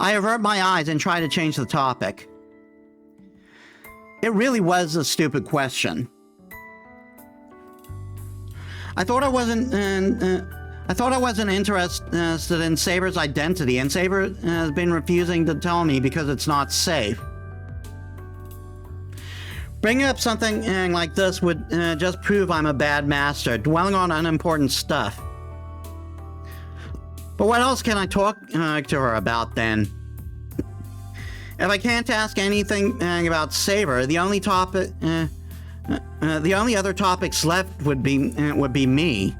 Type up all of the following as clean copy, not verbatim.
I avert my eyes and try to change the topic. It really was a stupid question. I thought I wasn't interested in Saber's identity, and Saber has been refusing to tell me because it's not safe. Bringing up something like this would just prove I'm a bad master, dwelling on unimportant stuff. But what else can I talk to her about then? If I can't ask anything about Saber, the only other topics left would be me.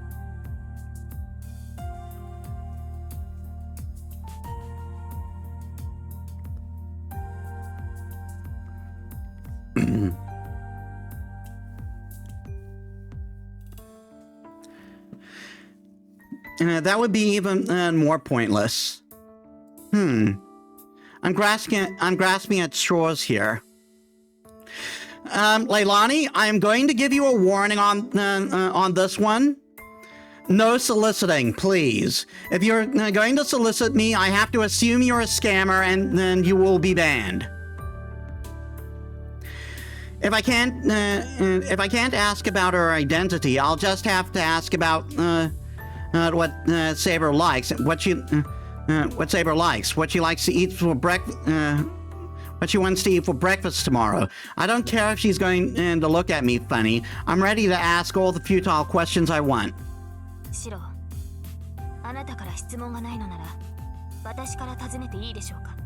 That would be even more pointless. I'm grasping at straws here. Leilani, I'm going to give you a warning on this one. No soliciting, please. If you're going to solicit me, I have to assume you're a scammer, and then you will be banned. If I can't ask about her identity, I'll just have to ask about what Saber likes, what Saber likes, what she likes to eat for breakfast, what she wants to eat for breakfast tomorrow. I don't care if she's going to look at me funny. I'm ready to ask all the futile questions I want. Shiro, あなたから質問がないのなら、私から尋ねていいでしょうか?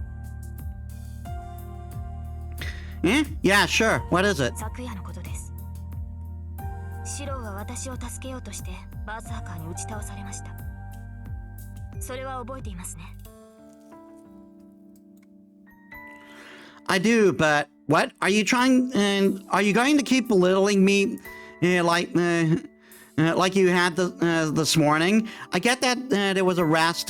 Yeah, sure. What is it? 昨夜のことです。シロは私を助けようとしてバーサーカーに打ち倒されました。それは覚えていますね。I do, but what? Are you going to keep belittling me like you had this morning? I get that it was a rash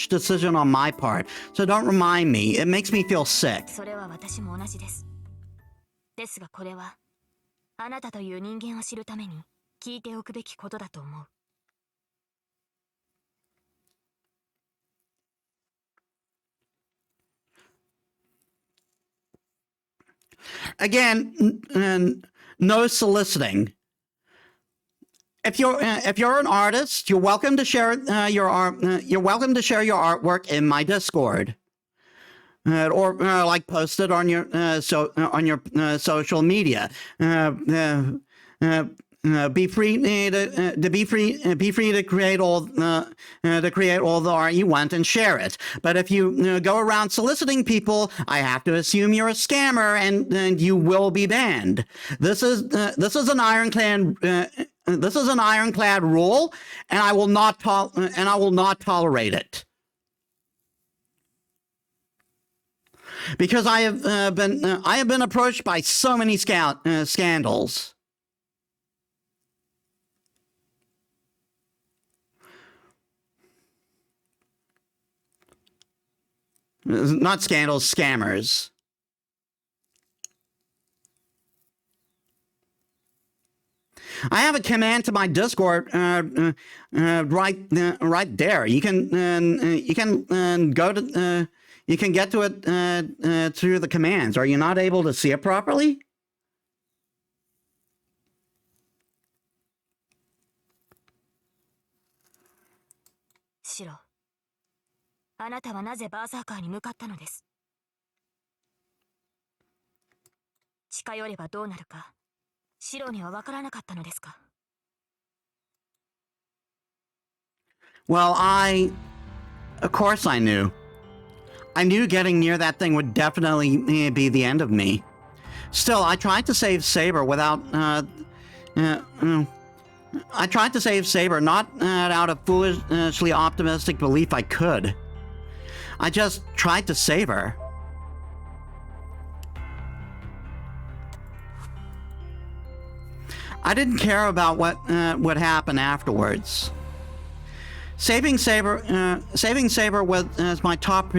decision on my part, so don't remind me. It makes me feel sick. それは私も同じです。ですがこれはあなたという人間を知るために聞いておくべきことだと思う。Again, no soliciting. If you're an artist, you're welcome to share your art. You're welcome to share your artwork in my Discord, or like post it on your social media. Be free to create all the art you want and share it. But if you go around soliciting people, I have to assume you're a scammer, and you will be banned. This is an ironclad rule, and I will not tolerate it. Because I have been approached by so many scandals. Not scandals, scammers. I have a command to my Discord right there. You can get to it through the commands. Are you not able to see it properly? Shiro, あなたはなぜバーサーカーに向かったのです。近寄ればどうなるか、シロには分からなかったのですか。Well, of course I knew. I knew getting near that thing would definitely be the end of me. Still, I tried to save Saber without, I tried to save Saber not out of foolishly optimistic belief I could. I just tried to save her. I didn't care about what would happen afterwards. Saving Saber was my top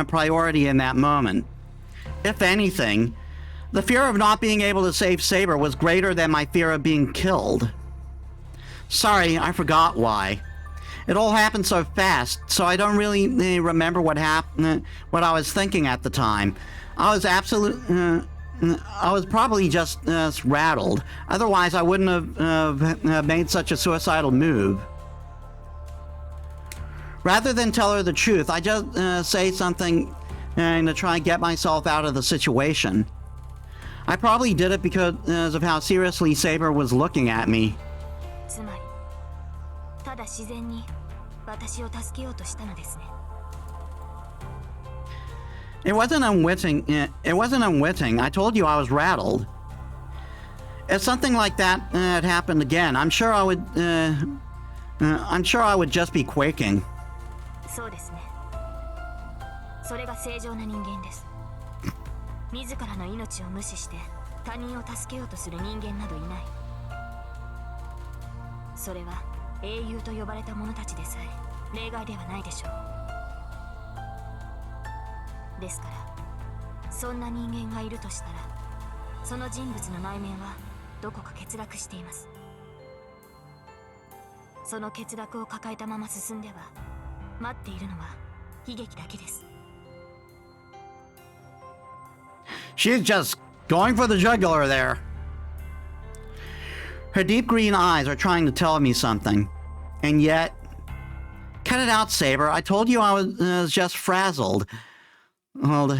priority in that moment. If anything, the fear of not being able to save Saber was greater than my fear of being killed. Sorry, I forgot why. It all happened so fast, so I don't really remember what happened, what I was thinking at the time. I was I was probably just rattled. Otherwise, I wouldn't have made such a suicidal move. Rather than tell her the truth, I just say something to try and get myself out of the situation. I probably did it because of how seriously Saber was looking at me. つまりただ自然に私を助けようとしたのですね。 It wasn't unwitting. It wasn't unwitting. I told you I was rattled. If something like that had happened again, I'm sure I would. I'm sure I would just be quaking. そうですね。それが正常な人間です。自らの命を無視して他人を助けようとする人間などいない。それは英雄と呼ばれた者たちでさえ例外ではないでしょう。ですからそんな人間がいるとしたらその人物の内面はどこか欠落しています。その欠落を抱えたまま進んでは待っているのは悲劇だけです。 She's just going for the jugular there. Her deep green eyes are trying to tell me something. And yet... Cut it out, Saber. I told you I was just frazzled. Well,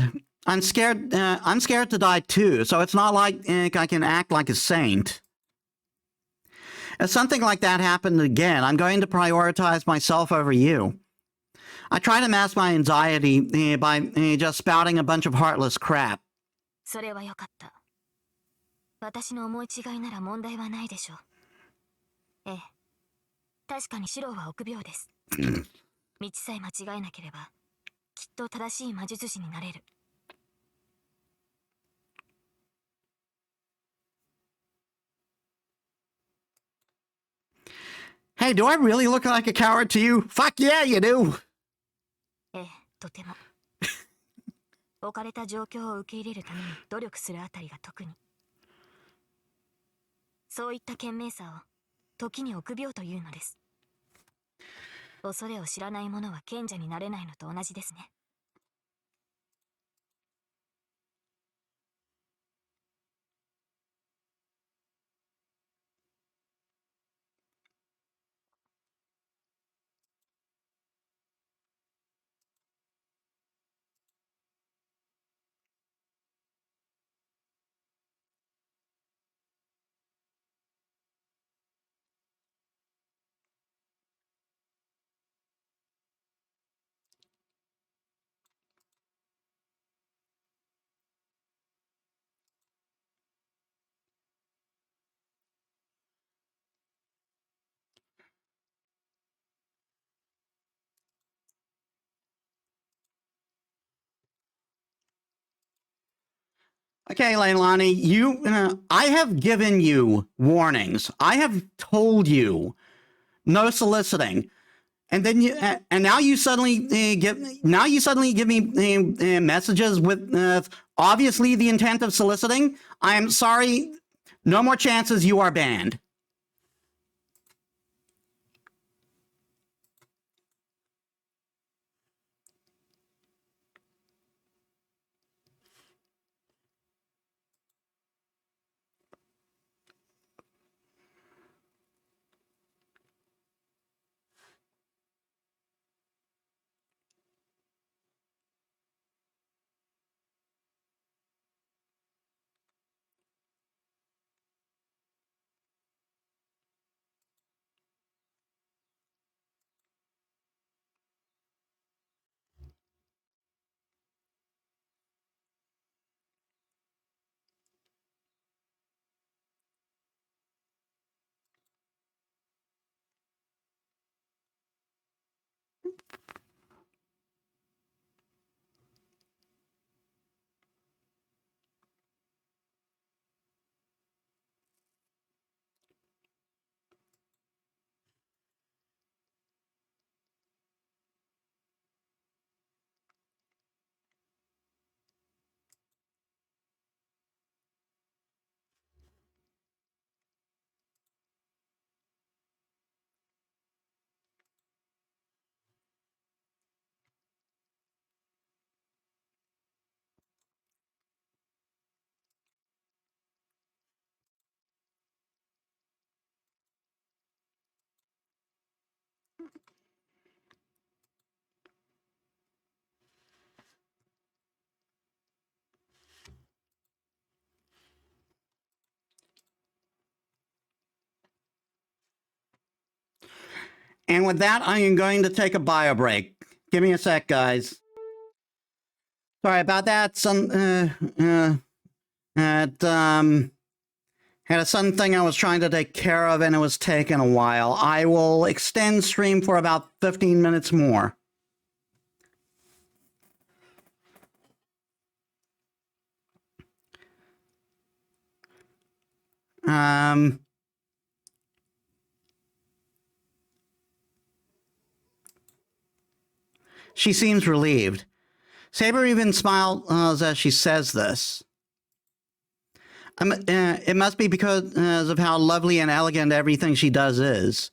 I'm scared to die too, so it's not like I can act like a saint. If something like that happened again, I'm going to prioritize myself over you. I try to mask my anxiety by just spouting a bunch of heartless crap. それはよかった。私の思い違いなら問題はないでしょう。ええ、確かにシローは臆病です。道さえ間違えなければ、きっと正しい魔術師になれる。Hey, do I really look like a coward to you? Fuck yeah, you do! ええ、とても。置かれた状況を受け入れるために努力するあたりが特に。そういった賢明さを時に臆病というのです。恐れを知らない者は賢者になれないのと同じですね。Okay, Leilani, I have given you warnings. I have told you no soliciting, and then and now you suddenly give me messages with obviously the intent of soliciting. I am sorry, no more chances. You are banned. And with that, I am going to take a bio break. Give me a sec, guys. Sorry about that. Had a sudden thing I was trying to take care of, and it was taking a while. I will extend stream for about 15 minutes more. She seems relieved. Saber even smiles as she says this. It must be because of how lovely and elegant everything she does is.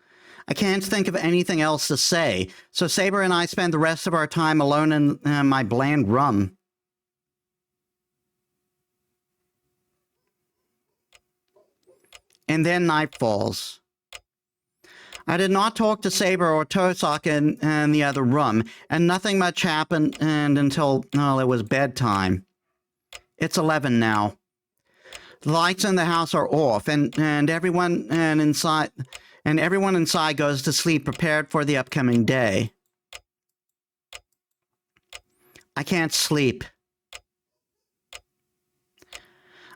I can't think of anything else to say, so Saber and I spend the rest of our time alone in my bland room. And then night falls. I did not talk to Saber or Tosaka in the other room, and nothing much happened until it was bedtime. It's 11 now. The lights in the house are off, and everyone inside goes to sleep prepared for the upcoming day. I can't sleep.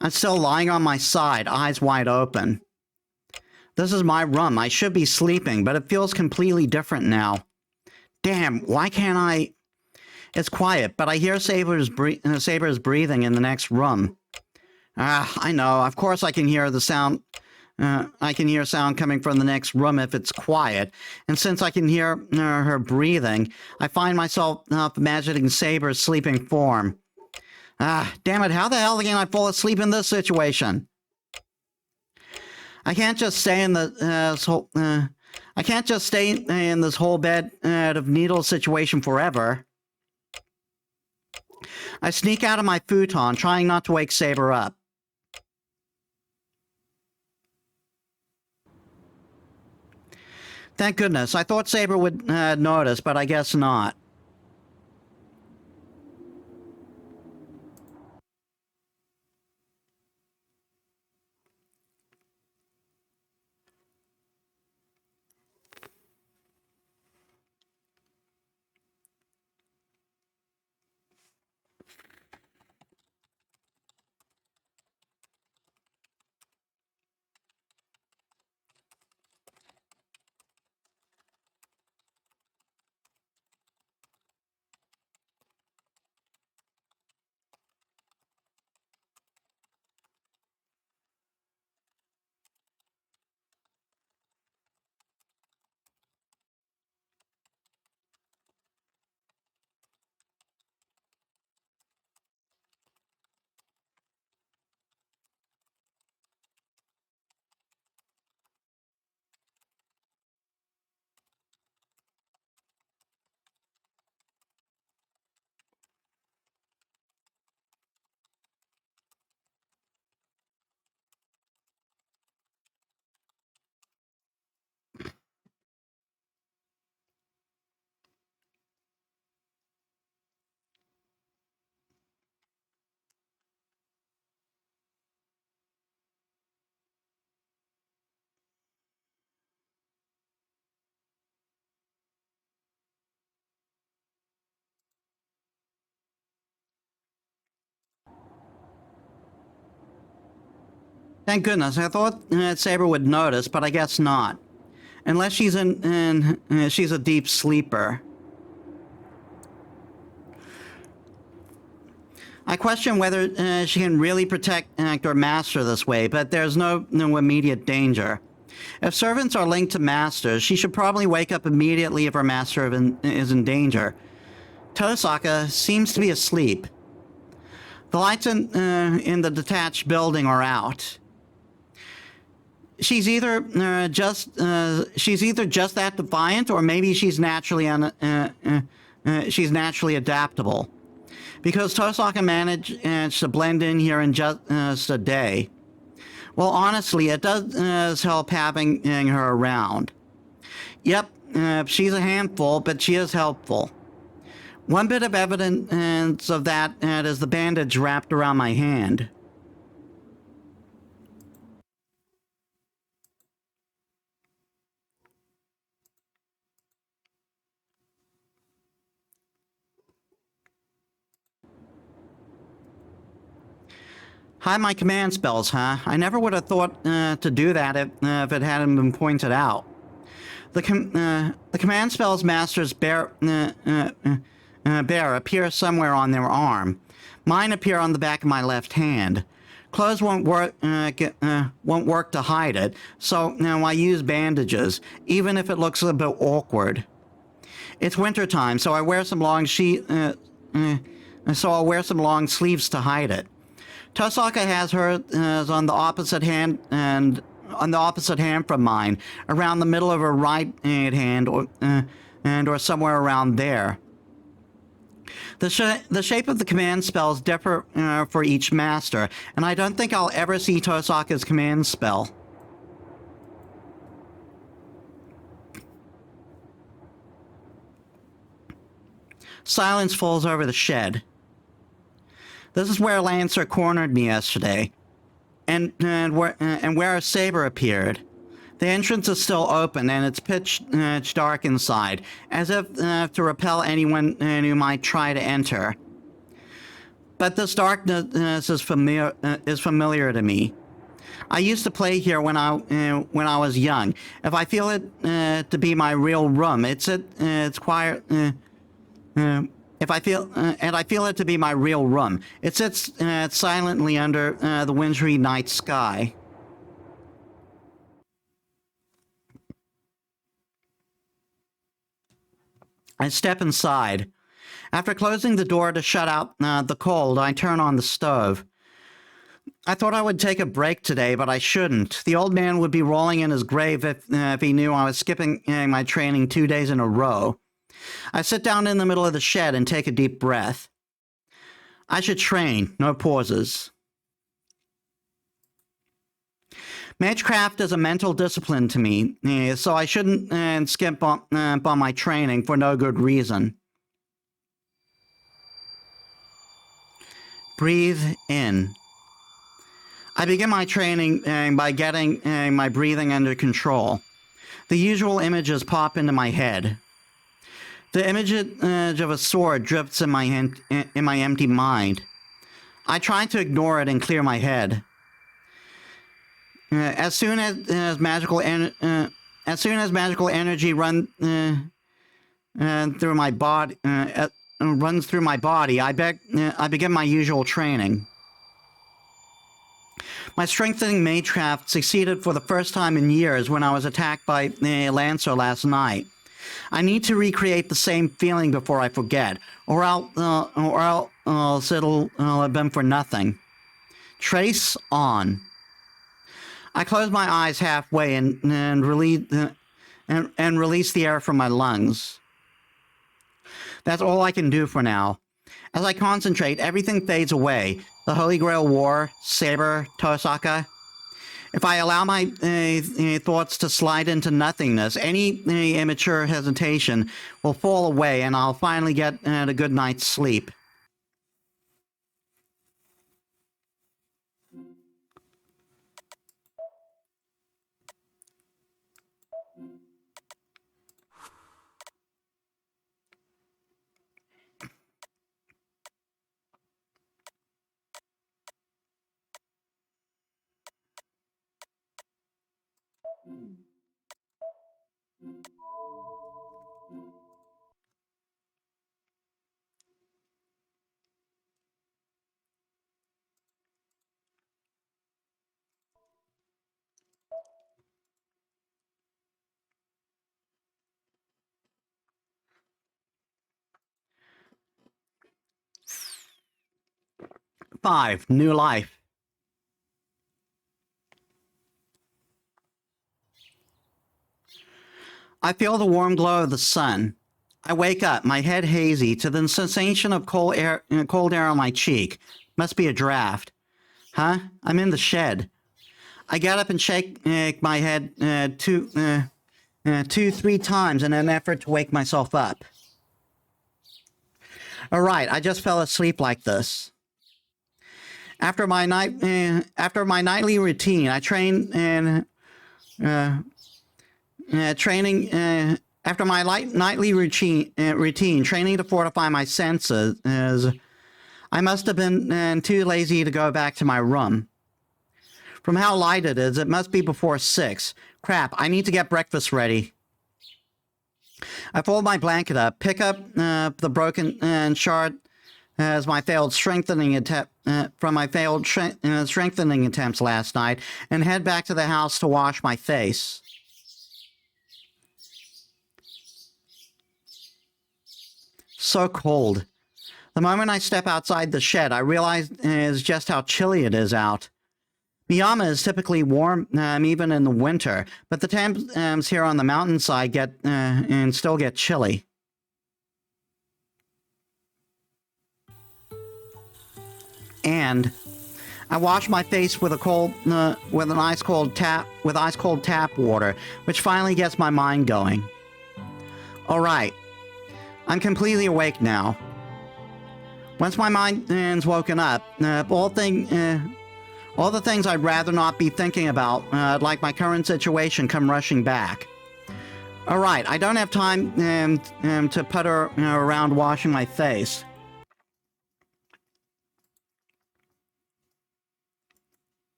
I'm still lying on my side, eyes wide open. This is my room. I should be sleeping, but it feels completely different now. Damn, why can't I? It's quiet, but I hear Saber's breathing in the next room. I know. Of course I can hear the sound. I can hear sound coming from the next room if it's quiet. And since I can hear her breathing, I find myself imagining Saber's sleeping form. Damn it, how the hell can I fall asleep in this situation? I can't just stay in this whole bed of needles situation forever. I sneak out of my futon, trying not to wake Saber up. Thank goodness. I thought Saber would notice, but I guess not. Thank goodness. I thought Saber would notice, but I guess not. Unless she's she's a deep sleeper. I question whether she can really protect her master this way, but there's no immediate danger. If servants are linked to masters, she should probably wake up immediately if her master is in danger. Tosaka seems to be asleep. The lights in the detached building are out. She's either just that defiant, or maybe she's naturally adaptable. Because Tosaka managed to blend in here in just a day. Well, honestly, it does help having her around. Yep, she's a handful, but she is helpful. One bit of evidence of that is the bandage wrapped around my hand. Hide my command spells, huh? I never would have thought to do that if it hadn't been pointed out. The command spells master's bear appear somewhere on their arm. Mine appear on the back of my left hand. Clothes won't work to hide it, so I use bandages, even if it looks a bit awkward. It's wintertime, so I wear some long I'll wear some long sleeves to hide it. Tosaka has hers on the opposite hand from mine, around the middle of her right hand, or somewhere around there. The shape of the command spells differ for each master, and I don't think I'll ever see Tosaka's command spell. Silence falls over the shed. This is where Lancer cornered me yesterday, and where Saber appeared. The entrance is still open, and it's pitch dark inside, as if to repel anyone who might try to enter. But this darkness is familiar to me. I used to play here when I was young. If I feel it to be my real room, it's quiet. I feel it to be my real room. It sits silently under the wintry night sky. I step inside. After closing the door to shut out the cold, I turn on the stove. I thought I would take a break today, but I shouldn't. The old man would be rolling in his grave if he knew I was skipping my training 2 days in a row. I sit down in the middle of the shed and take a deep breath. I should train, no pauses. Magecraft is a mental discipline to me, so I shouldn't skip on my training for no good reason. Breathe in. I begin my training by getting my breathing under control. The usual images pop into my head. The image of a sword drifts in my empty mind. I try to ignore it and clear my head. As soon as magical energy runs through my body, I begin my usual training. My strengthening magecraft succeeded for the first time in years when I was attacked by Lancer last night. I need to recreate the same feeling before I forget, or else it'll have been for nothing. Trace on. I close my eyes halfway and release the air from my lungs. That's all I can do for now. As I concentrate, everything fades away. The Holy Grail War, Saber, Tosaka. If I allow my thoughts to slide into nothingness, any immature hesitation will fall away and I'll finally get a good night's sleep. Five, new life. I feel the warm glow of the sun. I wake up, my head hazy, to the sensation of cold air on my cheek. Must be a draft. Huh? I'm in the shed. I get up and shake my head 3 times in an effort to wake myself up. All right, I just fell asleep like this. After my nightly routine, I train and after my nightly routine, training to fortify my senses, I must have been too lazy to go back to my room. From how light it is, it must be before 6. Crap, I need to get breakfast ready. I fold my blanket up, pick up the broken shard as my failed strengthening attempt from my failed strengthening attempts last night, and head back to the house to wash my face. So cold. The moment I step outside the shed, I realize just how chilly it is out. Miyama is typically warm even in the winter, but the temps here on the mountainside still get chilly. And I wash my face with ice cold tap water, which finally gets my mind going. All right, I'm completely awake now. Once my mind's woken up, all the things I'd rather not be thinking about, like my current situation, come rushing back. All right, I don't have time to putter around washing my face.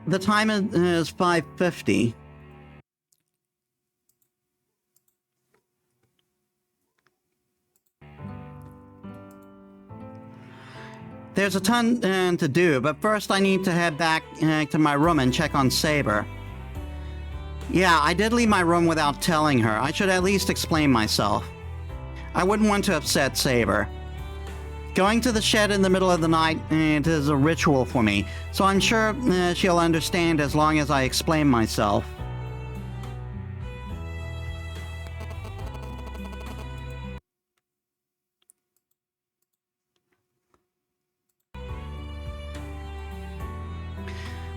The time is 5:50. There's a ton to do, but first I need to head back to my room and check on Saber. Yeah, I did leave my room without telling her. I should at least explain myself. I wouldn't want to upset Saber. Going to the shed in the middle of the night it is a ritual for me, so I'm sure she'll understand as long as I explain myself.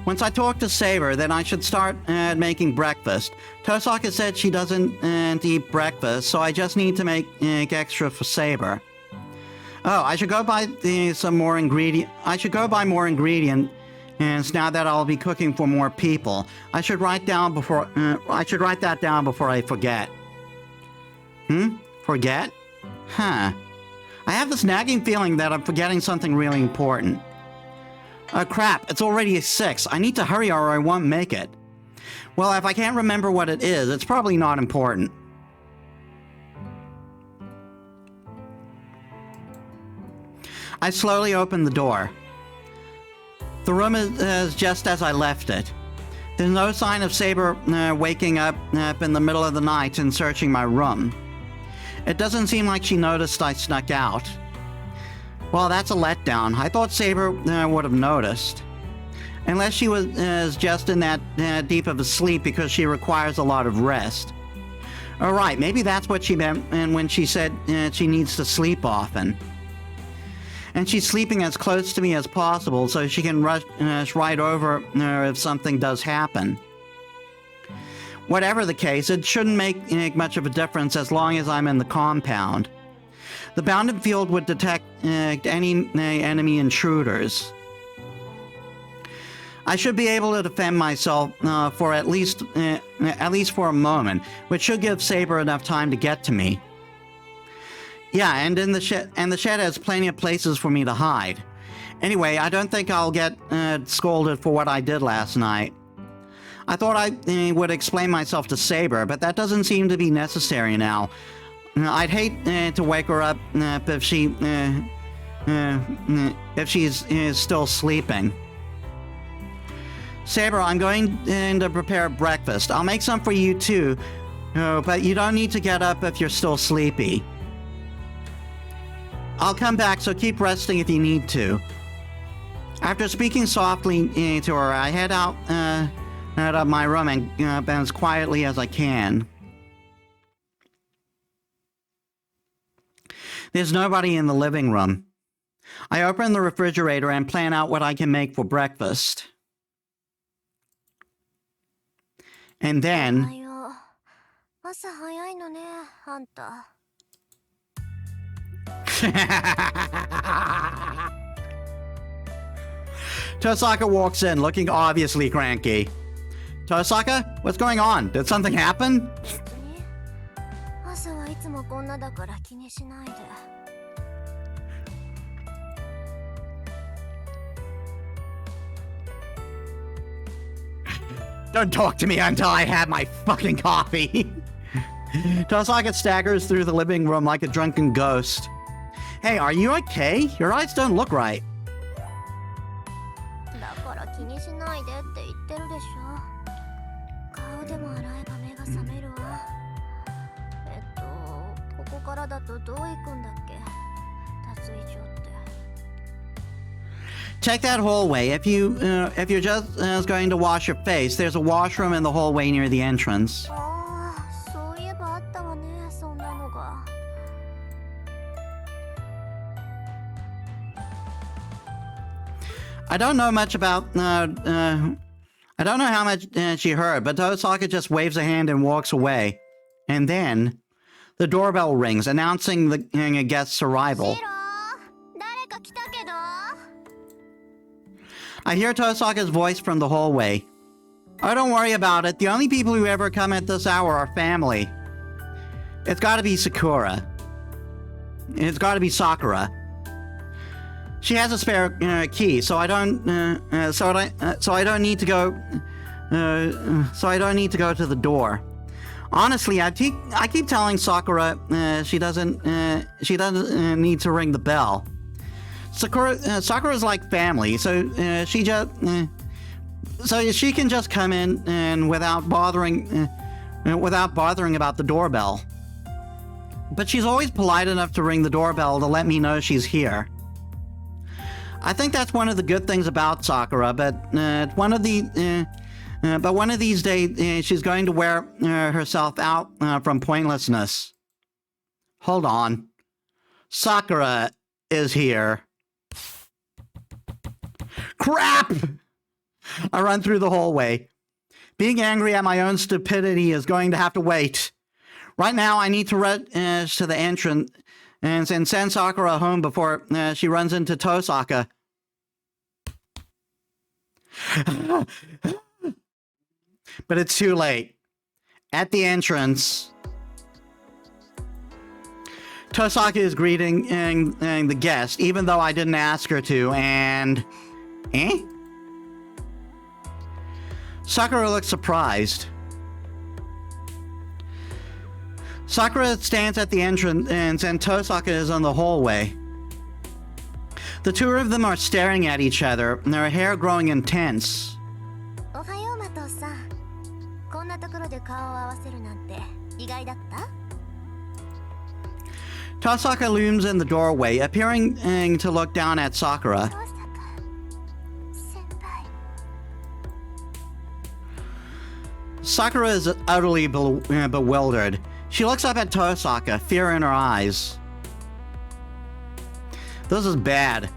Once I talk to Saber, then I should start making breakfast. Tosaka said she doesn't eat breakfast, so I just need to make extra for Saber. Oh, I should go buy some more ingredient. I should go buy more ingredient, and now that I'll be cooking for more people, I should write down before. I should write that down before I forget. Forget? Huh. I have this nagging feeling that I'm forgetting something really important. Oh crap! It's already 6. I need to hurry or I won't make it. Well, if I can't remember what it is, it's probably not important. I slowly opened the door. The room is just as I left it. There's no sign of Saber waking up in the middle of the night and searching my room. It doesn't seem like she noticed I snuck out. Well, that's a letdown. I thought Saber would have noticed. Unless she was just in that deep of a sleep because she requires a lot of rest. Alright, maybe that's what she meant when she said she needs to sleep often. And she's sleeping as close to me as possible so she can rush right over if something does happen. Whatever the case, it shouldn't make much of a difference as long as I'm in the compound. The bounded field would detect any enemy intruders. I should be able to defend myself for at least for a moment, which should give Saber enough time to get to me. Yeah, and the shed has plenty of places for me to hide. Anyway, I don't think I'll get scolded for what I did last night. I thought I would explain myself to Saber, but that doesn't seem to be necessary now. I'd hate to wake her up if she's still sleeping. Saber, I'm going to prepare breakfast. I'll make some for you too, but you don't need to get up if you're still sleepy. I'll come back, so keep resting if you need to. After speaking softly to her, I head out of my room and as quietly as I can. There's nobody in the living room. I open the refrigerator and plan out what I can make for breakfast. And then... Tosaka walks in, looking obviously cranky. Tosaka, what's going on? Did something happen? Don't talk to me until I have my fucking coffee. Tosaka staggers through the living room like a drunken ghost. Hey, are you okay? Your eyes don't look right. Check that hallway. If you're just going to wash your face, there's a washroom in the hallway near the entrance. I don't know much about, I don't know how much she heard, but Tosaka just waves a hand and walks away. And then, the doorbell rings, announcing the guest's arrival. I hear Tosaka's voice from the hallway. Oh, don't worry about it. The only people who ever come at this hour are family. It's gotta be Sakura. It's gotta be Sakura. She has a spare key, so I don't need to go to the door. Honestly, I keep telling Sakura she doesn't need to ring the bell. Sakura's like family, so she can just come in and without bothering about the doorbell. But she's always polite enough to ring the doorbell to let me know she's here. I think that's one of the good things about Sakura, but one of these days she's going to wear herself out from pointlessness. Hold on. Sakura is here. Crap! I run through the hallway. Being angry at my own stupidity is going to have to wait. Right now, I need to rush to the entrance and send Sakura home before she runs into Tosaka. But it's too late. At the entrance, Tosaka is greeting the guest, even though I didn't ask her to, and... Sakura looks surprised. Sakura stands at the entrance and Tosaka is in the hallway. The two of them are staring at each other, their hair growing intense. おはようマトさん。こんなところで顔を合わせるなんて意外だった？ Tosaka looms in the doorway, appearing to look down at Sakura. Sakura is utterly bewildered. She looks up at Tosaka, fear in her eyes. This is bad.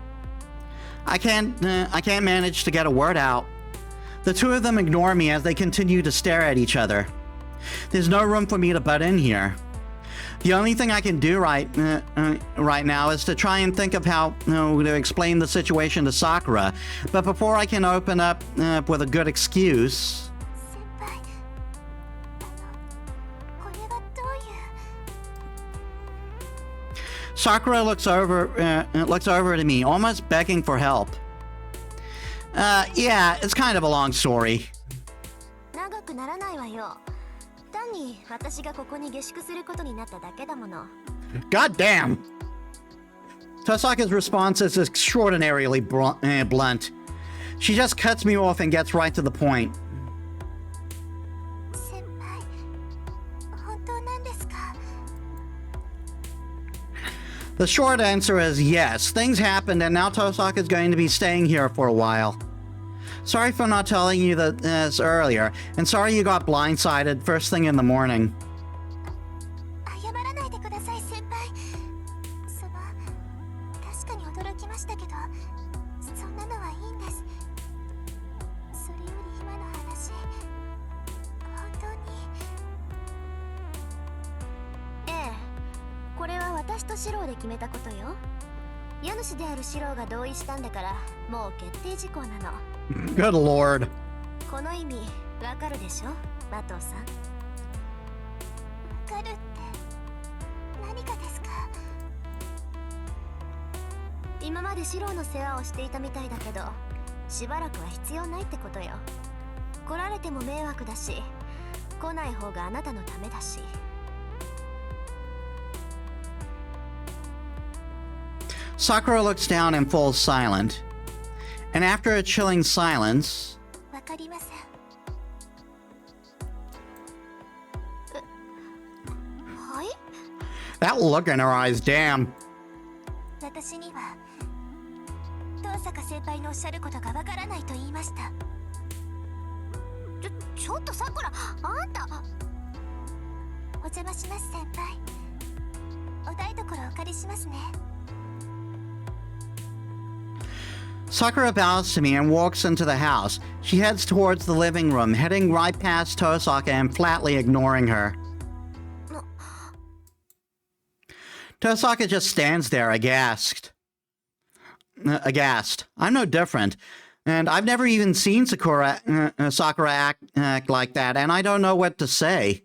I can't manage to get a word out. The two of them ignore me as they continue to stare at each other. There's no room for me to butt in here. The only thing I can do right now is to try and think of how to explain the situation to Sakura. But before I can open up with a good excuse... Sakura looks over to me, almost begging for help. Yeah, it's kind of a long story. God damn! Tosaka's response is extraordinarily blunt. She just cuts me off and gets right to the point. The short answer is yes. Things happened and now Tosaka's going to be staying here for a while. Sorry for not telling you this earlier, and sorry you got blindsided first thing in the morning. Good lord. Sakura looks down and falls silent. And after a chilling silence... That look in her eyes, damn. Sakura bows to me and walks into the house. She heads towards the living room, heading right past Tosaka and flatly ignoring her. Tosaka just stands there, aghast. I'm no different. And I've never even seen Sakura act like that, and I don't know what to say.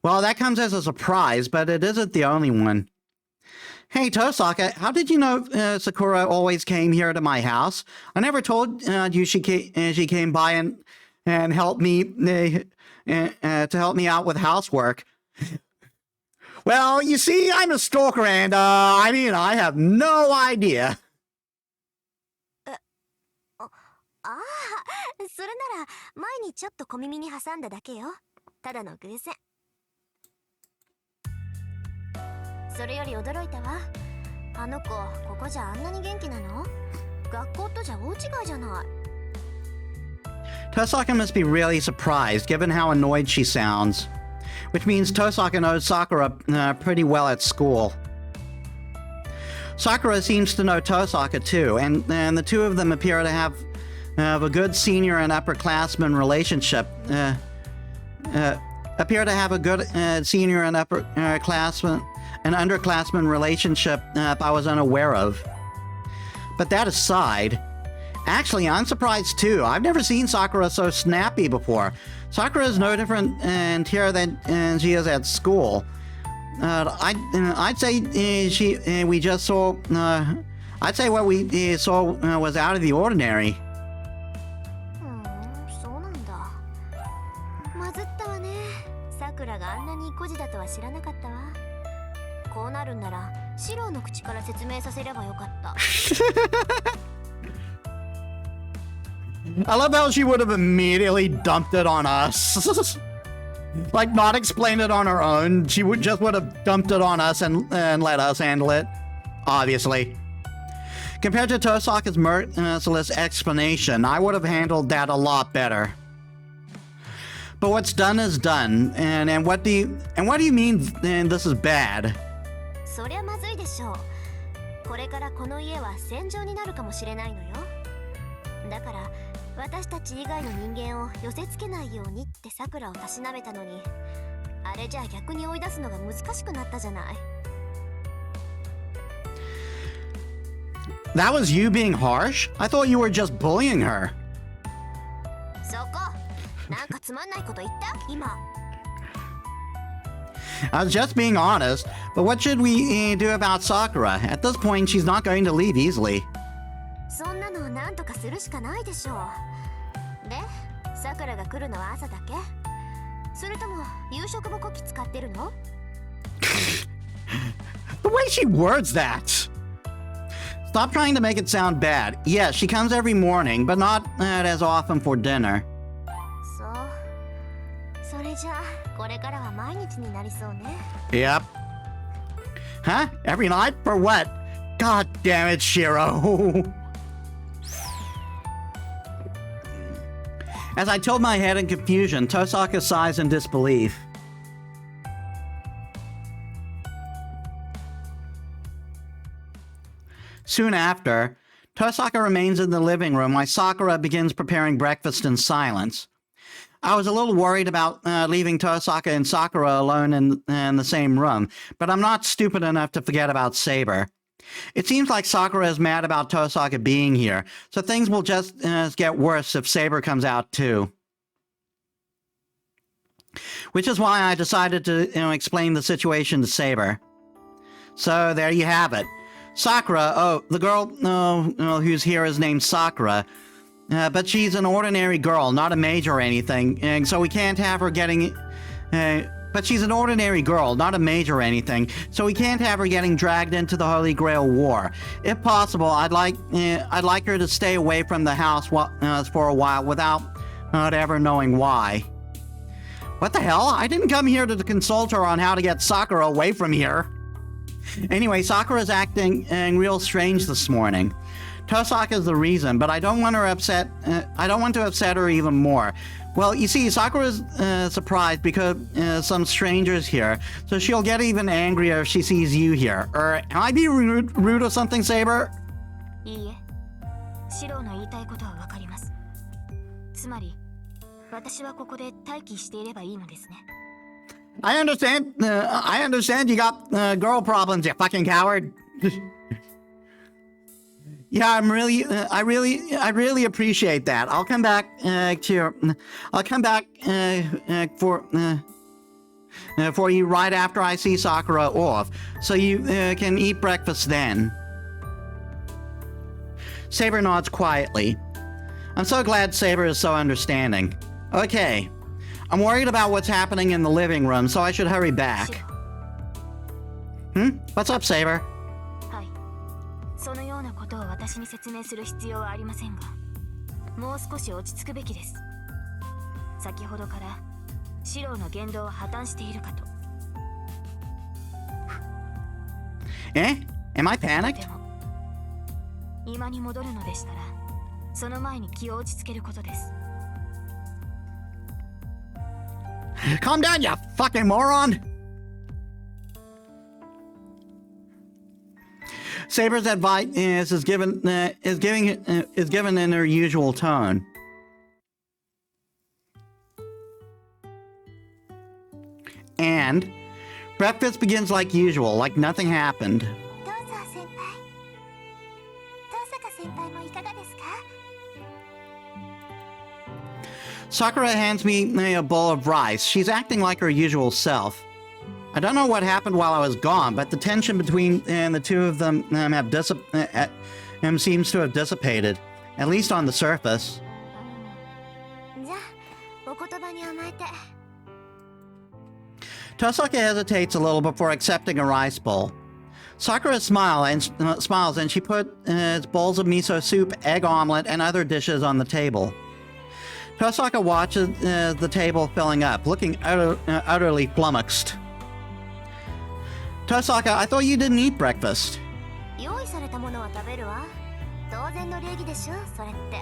Well, that comes as a surprise, but it isn't the only one. Hey, Tosaka, how did you know Sakura always came here to my house? I never told you she came by and helped me to help me out with housework. Well, you see, I'm a stalker, and I have no idea. Tosaka must be really surprised, given how annoyed she sounds. Which means Tosaka knows Sakura pretty well at school. Sakura seems to know Tosaka too, and the two of them appear to have a good senior and upperclassman relationship. Senior and upperclassman and underclassman relationship I was unaware of. But that aside, actually, I'm surprised too. I've never seen Sakura so snappy before. Sakura is no different here than she is at school. I'd say I'd say what we saw was out of the ordinary. バズったわね。さくらがあんなに孤児だとは知らなかったわ。こうなるんならシロの口から説明させればよかった。I love how she would have immediately dumped it on us. Like, not explained it on her own. She would have dumped it on us and let us handle it. Obviously. Compared to Tosaka's merciless explanation, I would have handled that a lot better. But what's done is done. And what do you mean this is bad? そりゃまずいでしょう。これからこの家は戦場になるかもしれないのよ。だから私たち以外の人間を寄せつけないようにってさくらをたしなめたのに、あれじゃ逆に追い出すのが難しくなったじゃない。That was you being harsh? I thought you were just bullying her. そこ、なんかつまんないこと言った今。I was just being honest, but what should we do about Sakura? At this point, she's not going to leave easily. そんなのなんとかするしかないでしょう。で、さくらが来るのは朝だけ？それとも夕食もこき使ってるの？ The way she words that! Stop trying to make it sound bad. Yes, she comes every morning, but not as often for dinner. そう。それじゃあ、これからは毎日になりそうね。Yep. Huh? Every night? For what? God damn it, Shiro. As I tilt my head in confusion, Tosaka sighs in disbelief. Soon after, Tosaka remains in the living room while Sakura begins preparing breakfast in silence. I was a little worried about leaving Tosaka and Sakura alone in the same room, but I'm not stupid enough to forget about Saber. It seems like Sakura is mad about Tosaka being here, so things will just get worse if Saber comes out too. Which is why I decided to explain the situation to Saber. So there you have it. Sakura, the girl who's here is named Sakura, but she's an ordinary girl, not a mage or anything, and so we can't have her getting... But she's an ordinary girl, not a mage or anything, so we can't have her getting dragged into the Holy Grail War. If possible, I'd like her to stay away from the house for a while without not ever knowing why. What the hell? I didn't come here to consult her on how to get Sakura away from here. Anyway, Sakura's acting real strange this morning. Tosaka's the reason, but I don't want her upset. I don't want to upset her even more. Well, you see, Sakura's surprised because some stranger's here, so she'll get even angrier if she sees you here. Am I being rude or something, Saber? いいえ、シロの言いたいことはわかります。つまり、私はここで待機していればいいのですね。I understand. I understand you got girl problems, you fucking coward. Yeah, I really appreciate that. I'll come back for you right after I see Sakura off, so you can eat breakfast then. Saber nods quietly. I'm so glad Saber is so understanding. Okay. I'm worried about what's happening in the living room, so I should hurry back. What's up, Saber? はい。そのようなことを私に説明する必要はありませんが、もう少し落ち着くべきです。先ほどからシロの言動は破綻しているかと。Am I panicked? でも、今に戻るのでしたら、その前に気を落ち着けることです。Calm down, you fucking moron! Saber's advice is given in her usual tone. And breakfast begins like usual, like nothing happened. Sakura hands me a bowl of rice. She's acting like her usual self. I don't know what happened while I was gone, but the tension between the two of them seems to have dissipated, at least on the surface. Tosaka hesitates a little before accepting a rice bowl. Sakura smiles and she puts bowls of miso soup, egg omelet, and other dishes on the table. Tosaka watches the table filling up, looking utterly flummoxed. Tosaka, I thought you didn't eat breakfast. 用意されたものは食べるわ。当然の礼儀でしょ、それって。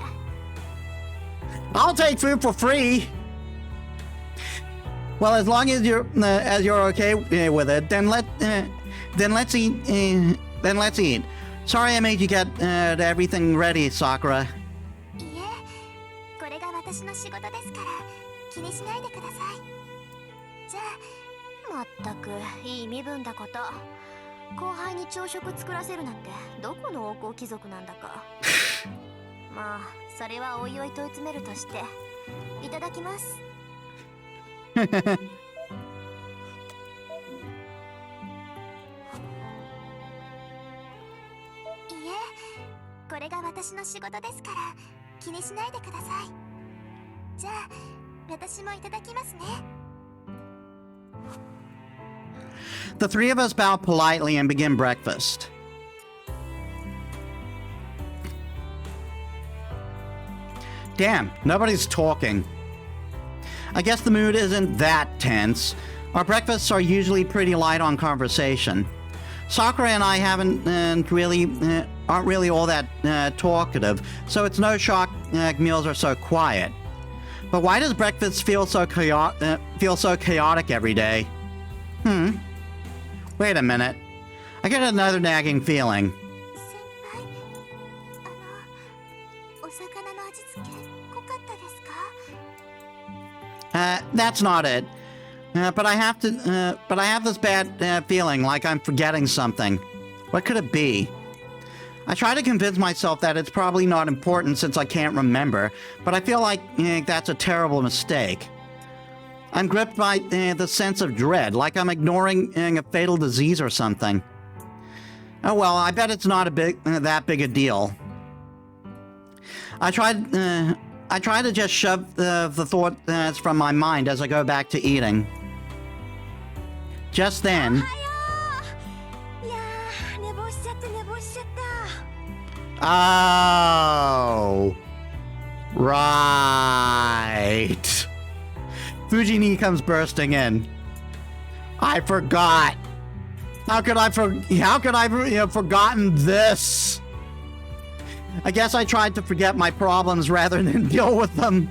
I'll take food for free. Well, as long as you're okay with it, then let's eat. Then let's eat. Sorry, I made you get everything ready, Sakura. いいえ、これが私の仕事ですから気にしないでください。じゃあ、まったくいい身分だこと。後輩に朝食作らせるなんてどこの王侯貴族なんだか。まあ、それはおいおい問い詰めるとして、いただきます。いいえ、これが私の仕事ですから気にしないでください。じゃあ、私もいただきますね。The three of us bow politely and begin breakfast. Damn, nobody's talking. I guess the mood isn't that tense. Our breakfasts are usually pretty light on conversation. Sakura and I aren't really all that talkative, so it's no shock meals are so quiet. But why does breakfast feel so chaotic every day? Wait a minute. I get another nagging feeling. 先輩、お魚の味付け濃かったですか？ That's not it. But I have this bad feeling like I'm forgetting something. What could it be? I try to convince myself that it's probably not important since I can't remember, but I feel like that's a terrible mistake. I'm gripped by the sense of dread, like I'm ignoring a fatal disease or something. Oh well, I bet it's not that big a deal. I try to just shove the thoughts from my mind as I go back to eating. Just then... Oh... Right... Fujini comes bursting in. I forgot. How could I have forgotten this? I guess I tried to forget my problems rather than deal with them.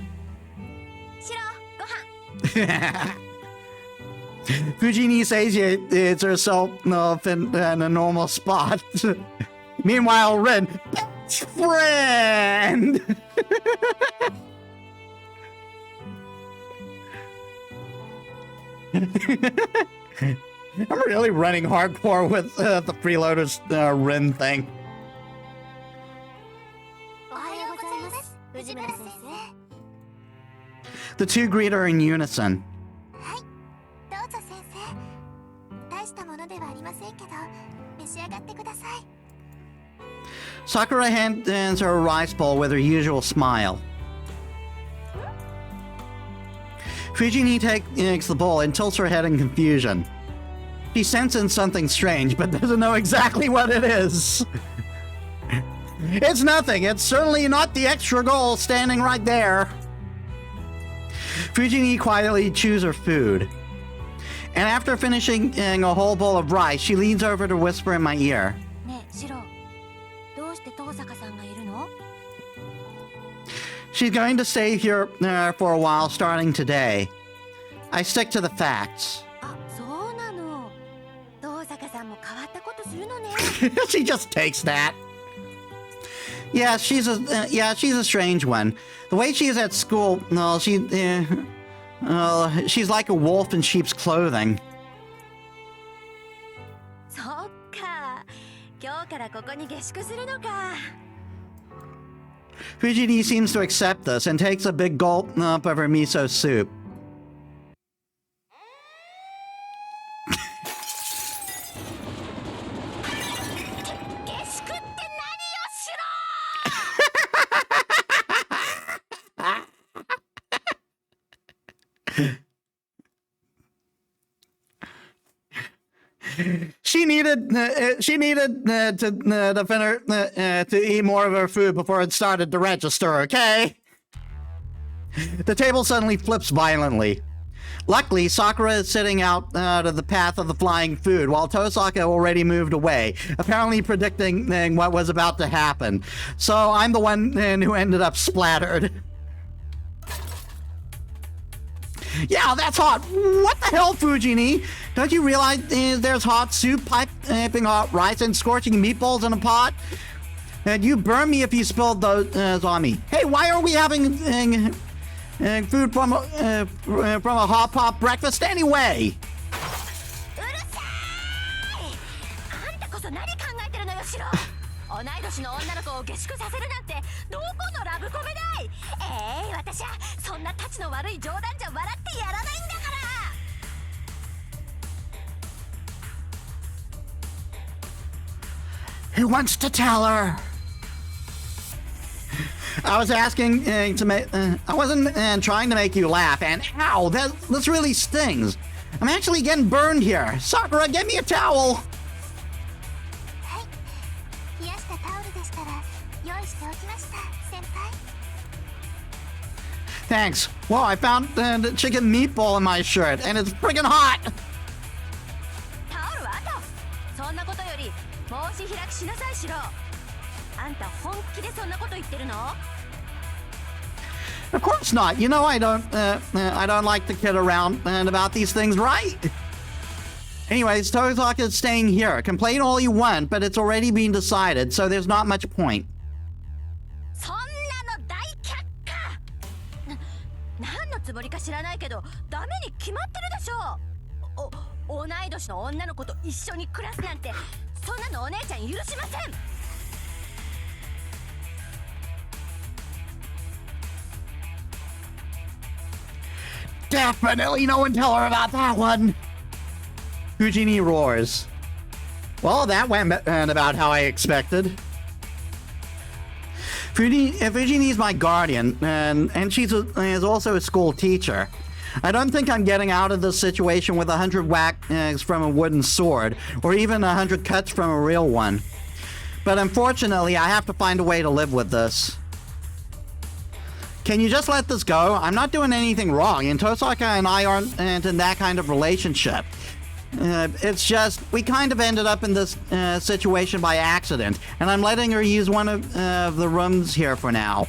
Fujini satiates herself in a normal spot. Meanwhile, Ren, best friend. I'm really running hardcore with the freeloaders Rin thing. The two greet her in unison. Sakura hands her a rice bowl with her usual smile. Fujini takes the bowl and tilts her head in confusion. She senses something strange, but doesn't know exactly what it is. It's nothing. It's certainly not the extra goal standing right there. Fujini quietly chews her food. And after finishing a whole bowl of rice, she leans over to whisper in my ear. She's going to stay here for a while starting today. I stick to the facts. She just takes that. Yeah, she's a strange one. The way she is at school, she's like a wolf in sheep's clothing. Fujini seems to accept this and takes a big gulp of her miso soup. She needed to eat more of her food before it started to register, okay? The table suddenly flips violently. Luckily, Sakura is sitting out of the path of the flying food, while Tosaka already moved away, apparently predicting what was about to happen. So I'm the one who ended up splattered. Yeah, that's hot. What the hell, Fujini? Don't you realize there's hot soup, piping hot rice, and scorching meatballs in a pot? And you burn me if you spilled those on me. Hey, why are we having food from a hot pot breakfast anyway? Who wants to tell her? I was asking to make. I wasn't trying to make you laugh, and ow, this really stings. I'm actually getting burned here. Sakura, get me a towel. Thanks. Whoa, I found the chicken meatball in my shirt, and it's friggin' hot. Of course not. You know I don't like to kid around about these things, right? Anyways, Tosaka is staying here. Complain all you want, but it's already been decided, so there's not much point. Definitely no one tell her about that one. Fujini roars. Well, that went about how I expected. Fujini's my guardian, and she's is also a school teacher. I don't think I'm getting out of this situation with 100 whacks from a wooden sword, or even 100 cuts from a real one. But unfortunately, I have to find a way to live with this. Can you just let this go? I'm not doing anything wrong, and Tosaka and I aren't in that kind of relationship. It's just, we kind of ended up in this situation by accident, and I'm letting her use one of the rooms here for now.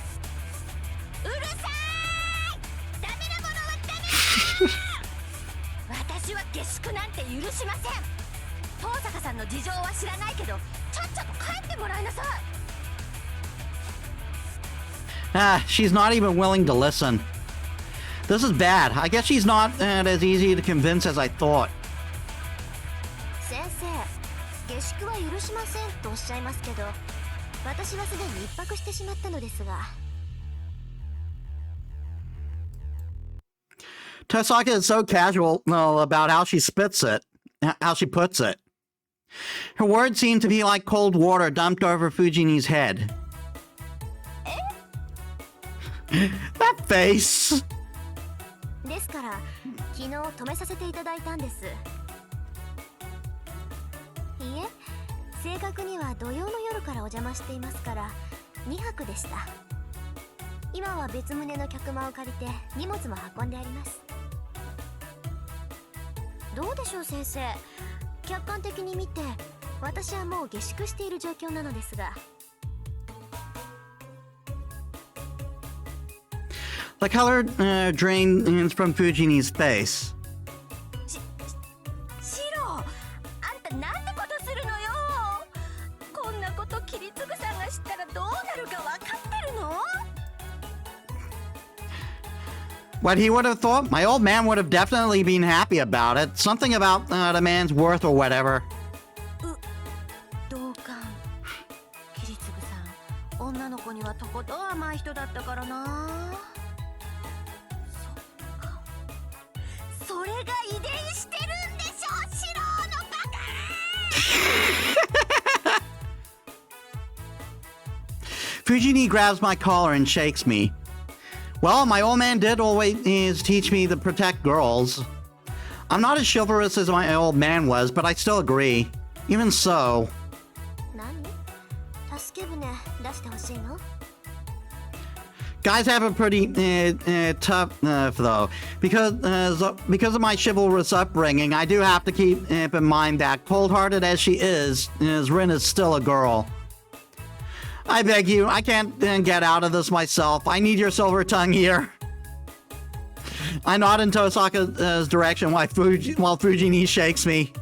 She's not even willing to listen. This is bad. I guess she's not as easy to convince as I thought. Tosaka is so casual about how she puts it. Her words seem to be like cold water dumped over Fujini's head. That face! ですから、昨日止めさせていただいたんです。いいえ、正確には土曜の夜からお邪魔していますから、2泊でした。今は別棟の客間を借りて荷物も運んであります。どうでしょう先生、客観的に見て、私はもう下宿している状況なのですが。The color drains from Fujini's face. Shiro, あんたなんてことするのよ。こんなことキリツグさんが知ったらどうなるかわかってるの? What he would have thought? My old man would have definitely been happy about it. Something about the man's worth or whatever. 同感。キリツグさん、女の子にはとことん甘い人だったからな。それが遺伝してるんでしょ、シローのバカ。Fujini grabs my collar and shakes me. Well, my old man did always teach me to protect girls. I'm not as chivalrous as my old man was, but I still agree. Even so. 何？助け舟出してほしいの？ Guys have a pretty tough though, because of my chivalrous upbringing. I do have to keep in mind that, cold-hearted as she is, Rin is still a girl. I beg you, I can't get out of this myself. I need your silver tongue here. I nod in Tosaka's direction while Fujini shakes me.